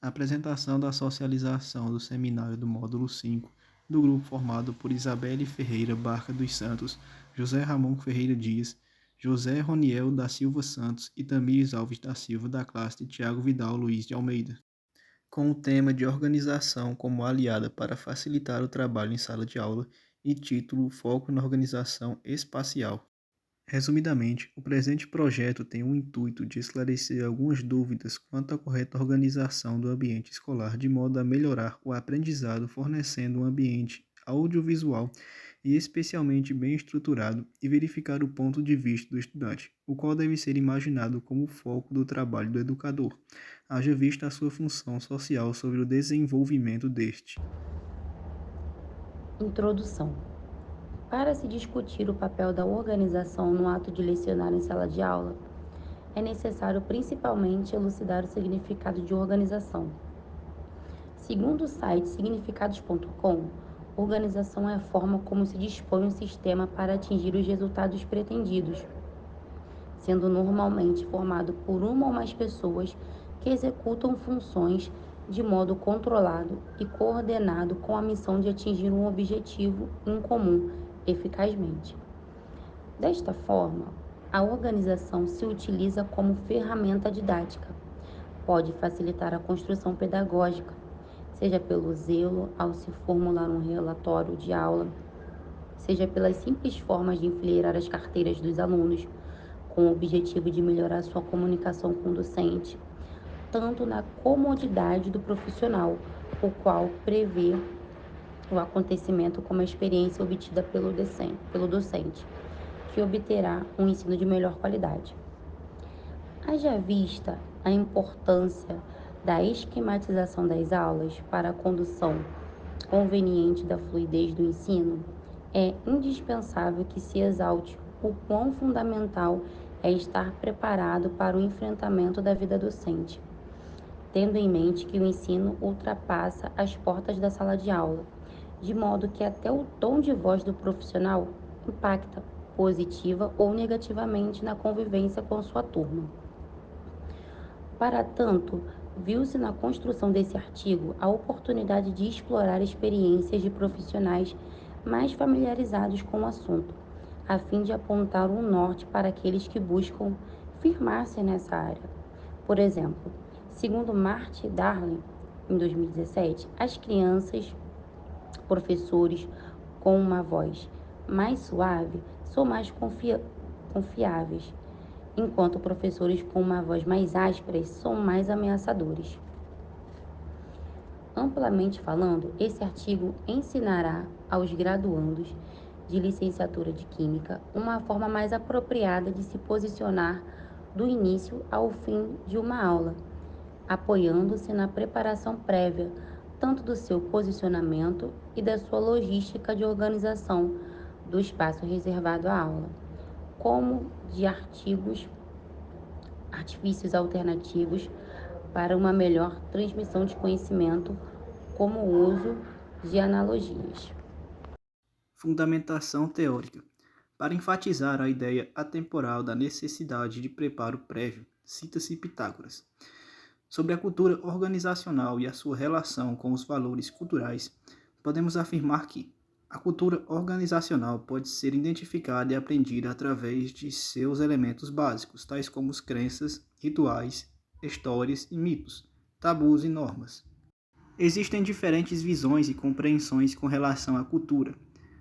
Apresentação da socialização do seminário do módulo 5 do grupo formado por Isabelle Ferreira Barca dos Santos, José Ramon Ferreira Dias, José Roniel da Silva Santos e Tamires Alves da Silva, da classe de Tiago Vidal Luiz de Almeida, com o tema de organização como aliada para facilitar o trabalho em sala de aula e título Foco na Organização Espacial. Resumidamente, o presente projeto tem o intuito de esclarecer algumas dúvidas quanto à correta organização do ambiente escolar de modo a melhorar o aprendizado fornecendo um ambiente audiovisual e especialmente bem estruturado e verificar o ponto de vista do estudante, o qual deve ser imaginado como o foco do trabalho do educador, haja vista a sua função social sobre o desenvolvimento deste. Introdução. Para se discutir o papel da organização no ato de lecionar em sala de aula, é necessário principalmente elucidar o significado de organização. Segundo o site significados.com, organização é a forma como se dispõe um sistema para atingir os resultados pretendidos, sendo normalmente formado por uma ou mais pessoas que executam funções de modo controlado e coordenado com a missão de atingir um objetivo em comum eficazmente. Desta forma, a organização se utiliza como ferramenta didática. Pode facilitar a construção pedagógica, seja pelo zelo ao se formular um relatório de aula, seja pelas simples formas de enfileirar as carteiras dos alunos, com o objetivo de melhorar sua comunicação com o docente, tanto na comodidade do profissional, o qual prevê o acontecimento como a experiência obtida pelo docente, que obterá um ensino de melhor qualidade. Haja vista a importância da esquematização das aulas para a condução conveniente da fluidez do ensino, é indispensável que se exalte o quão fundamental é estar preparado para o enfrentamento da vida docente, tendo em mente que o ensino ultrapassa as portas da sala de aula, de modo que até o tom de voz do profissional impacta positiva ou negativamente na convivência com sua turma. Para tanto, viu-se na construção desse artigo a oportunidade de explorar experiências de profissionais mais familiarizados com o assunto, a fim de apontar um norte para aqueles que buscam firmar-se nessa área. Por exemplo, segundo Marty Darling, em 2017, as crianças, professores com uma voz mais suave são mais confiáveis, enquanto professores com uma voz mais áspera são mais ameaçadores. Amplamente falando, esse artigo ensinará aos graduandos de licenciatura de Química uma forma mais apropriada de se posicionar do início ao fim de uma aula, apoiando-se na preparação prévia, tanto do seu posicionamento e da sua logística de organização do espaço reservado à aula, como de artifícios alternativos para uma melhor transmissão de conhecimento, como o uso de analogias. Fundamentação teórica. Para enfatizar a ideia atemporal da necessidade de preparo prévio, cita-se Pitágoras. Sobre a cultura organizacional e a sua relação com os valores culturais, podemos afirmar que a cultura organizacional pode ser identificada e aprendida através de seus elementos básicos, tais como as crenças, rituais, histórias e mitos, tabus e normas. Existem diferentes visões e compreensões com relação à cultura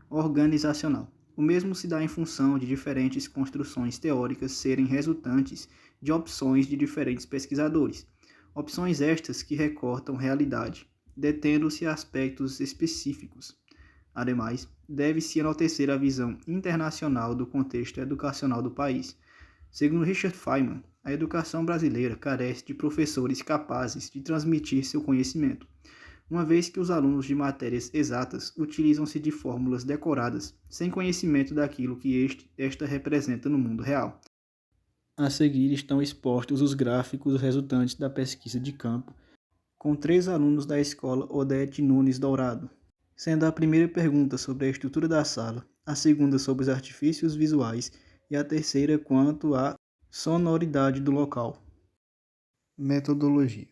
organizacional. O mesmo se dá em função de diferentes construções teóricas serem resultantes de opções de diferentes pesquisadores. Opções estas que recortam realidade, detendo-se aspectos específicos. Ademais, deve-se enaltecer a visão internacional do contexto educacional do país. Segundo Richard Feynman, a educação brasileira carece de professores capazes de transmitir seu conhecimento, uma vez que os alunos de matérias exatas utilizam-se de fórmulas decoradas, sem conhecimento daquilo que esta representa no mundo real. A seguir estão expostos os gráficos resultantes da pesquisa de campo, com 3 alunos da escola Odete Nunes Dourado, sendo a primeira pergunta sobre a estrutura da sala, a segunda sobre os artifícios visuais e a terceira quanto à sonoridade do local. Metodologia.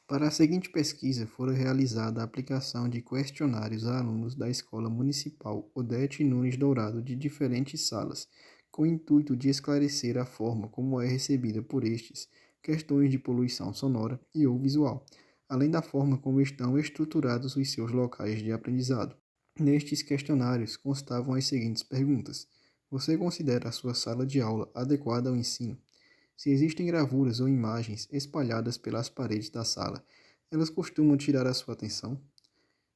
Para a seguinte pesquisa, foi realizada a aplicação de questionários a alunos da Escola Municipal Odete Nunes Dourado de diferentes salas, com o intuito de esclarecer a forma como é recebida por estes questões de poluição sonora e ou visual, além da forma como estão estruturados os seus locais de aprendizado. Nestes questionários constavam as seguintes perguntas: você considera a sua sala de aula adequada ao ensino? Se existem gravuras ou imagens espalhadas pelas paredes da sala, elas costumam tirar a sua atenção?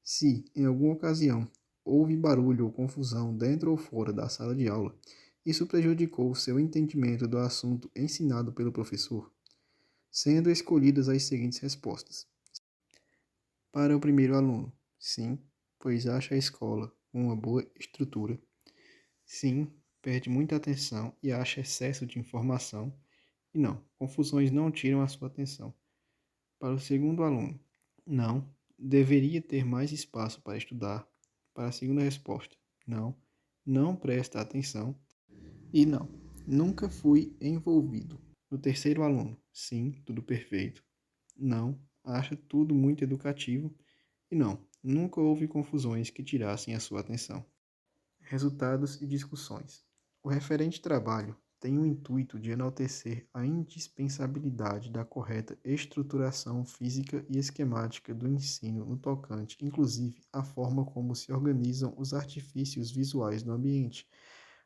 Se, em alguma ocasião, houve barulho ou confusão dentro ou fora da sala de aula, isso prejudicou o seu entendimento do assunto ensinado pelo professor? Sendo escolhidas as seguintes respostas. Para o primeiro aluno, sim, pois acha a escola uma boa estrutura. Sim, perde muita atenção e acha excesso de informação. E não, confusões não tiram a sua atenção. Para o segundo aluno, não, deveria ter mais espaço para estudar. Para a segunda resposta, não, não presta atenção. E não, nunca fui envolvido. No terceiro aluno, sim, tudo perfeito. Não, acha tudo muito educativo. E não, nunca houve confusões que tirassem a sua atenção. Resultados e discussões. O referente trabalho tem o intuito de enaltecer a indispensabilidade da correta estruturação física e esquemática do ensino no tocante, inclusive, à forma como se organizam os artifícios visuais do ambiente,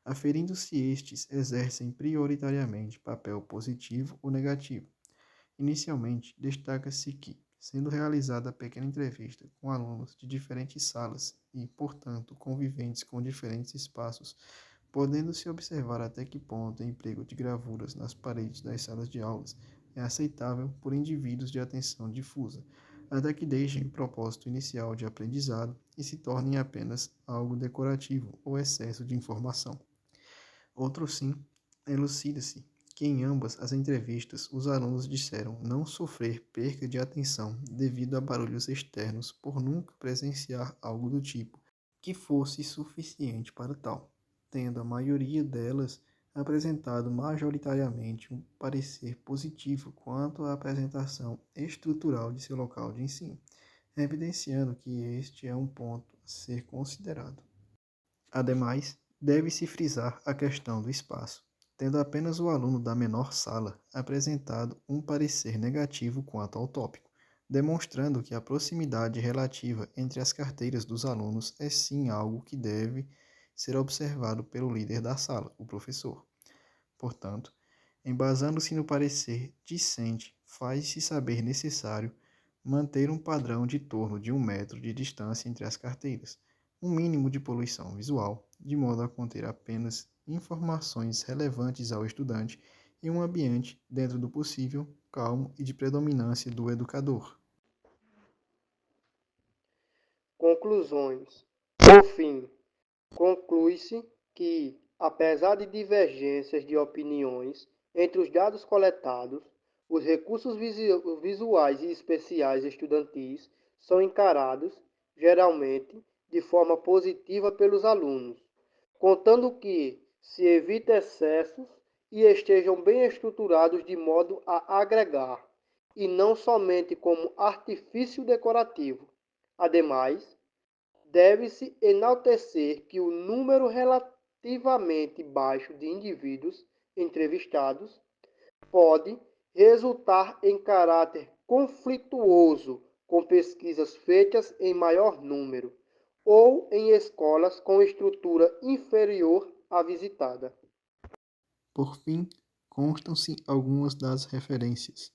aferindo se estes exercem prioritariamente papel positivo ou negativo. Inicialmente, destaca-se que, sendo realizada a pequena entrevista com alunos de diferentes salas e, portanto, conviventes com diferentes espaços, podendo-se observar até que ponto o emprego de gravuras nas paredes das salas de aulas é aceitável por indivíduos de atenção difusa, até que deixem o propósito inicial de aprendizado e se tornem apenas algo decorativo ou excesso de informação. Outro sim, elucida-se que em ambas as entrevistas os alunos disseram não sofrer perca de atenção devido a barulhos externos por nunca presenciar algo do tipo que fosse suficiente para tal, tendo a maioria delas apresentado majoritariamente um parecer positivo quanto à apresentação estrutural de seu local de ensino, evidenciando que este é um ponto a ser considerado. Ademais, deve-se frisar a questão do espaço, tendo apenas o aluno da menor sala apresentado um parecer negativo quanto ao tópico, demonstrando que a proximidade relativa entre as carteiras dos alunos é sim algo que deve ser observado pelo líder da sala, o professor. Portanto, embasando-se no parecer discente, faz-se saber necessário manter um padrão de torno de 1 metro de distância entre as carteiras, um mínimo de poluição visual, de modo a conter apenas informações relevantes ao estudante e um ambiente, dentro do possível, calmo e de predominância do educador. Conclusões. Por fim, conclui-se que, apesar de divergências de opiniões entre os dados coletados, os recursos visuais e especiais estudantis são encarados, geralmente, de forma positiva pelos alunos, contando que se evite excessos e estejam bem estruturados de modo a agregar, e não somente como artifício decorativo. Ademais, deve-se enaltecer que o número relativamente baixo de indivíduos entrevistados pode resultar em caráter conflituoso com pesquisas feitas em maior número ou em escolas com estrutura inferior à visitada. Por fim, constam-se algumas das referências.